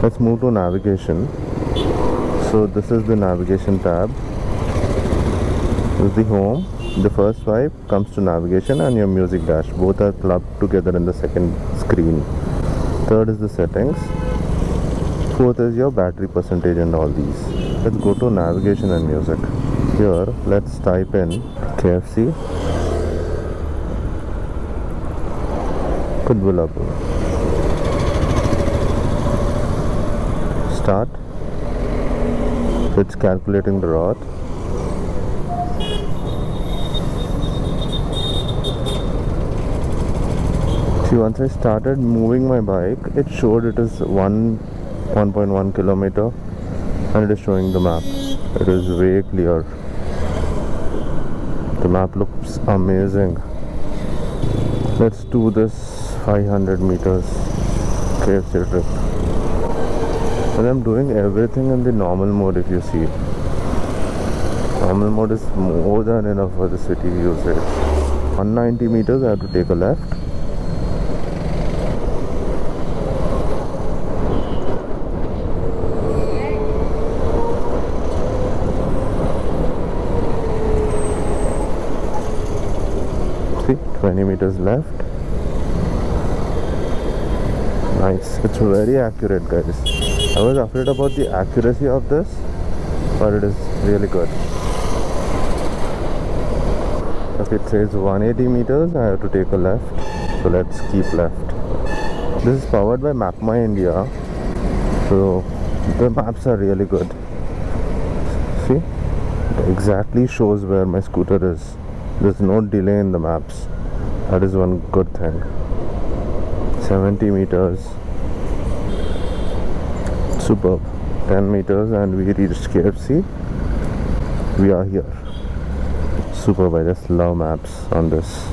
Let's move to navigation. So this is the navigation tab. This is the home. The first swipe comes to navigation and your music dash. Both are clubbed together in the second screen. Third is the settings. Fourth is your battery percentage and all these. Let's go to navigation and music. Here, let's type in KFC. Kudbulapur. Start. It's calculating the route. See, once I started moving my bike, it showed it is 1.1 kilometer and it is showing the map. It is way clear. The map looks amazing. Let's do this 500 meters KFC trip. And I'm doing everything in the normal mode. If you see, normal mode is more than enough for the city usage. 190 meters I have to take a left. See, 20 meters left. Nice. It's very accurate, guys. I was afraid about the accuracy of this, but it is really good. If it says 180 meters, I have to take a left. So let's keep left. This is powered by Map My India. So the maps are really good. See? It exactly shows where my scooter is. There's no delay in the maps. That is one good thing. 70 meters. Superb. 10 meters and we reached KFC. We are here. Superb. I just love maps on this.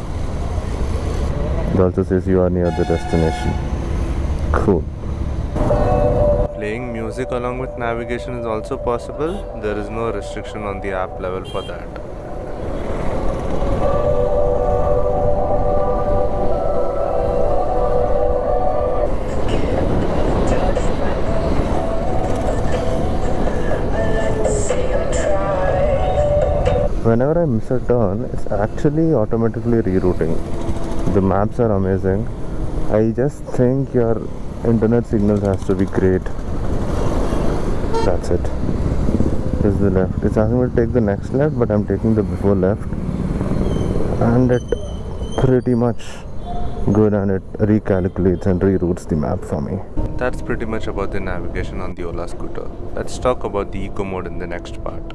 It also says you are near the destination. Cool. Playing music along with navigation is also possible. There is no restriction on the app level for that. Whenever I miss a turn, it's actually automatically rerouting. The maps are amazing. I just think your internet signal has to be great. That's it. This is the left. It's asking me to take the next left, but I'm taking the before left. And it pretty much good, and it recalculates and reroutes the map for me. That's pretty much about the navigation on the Ola scooter. Let's talk about the eco mode in the next part.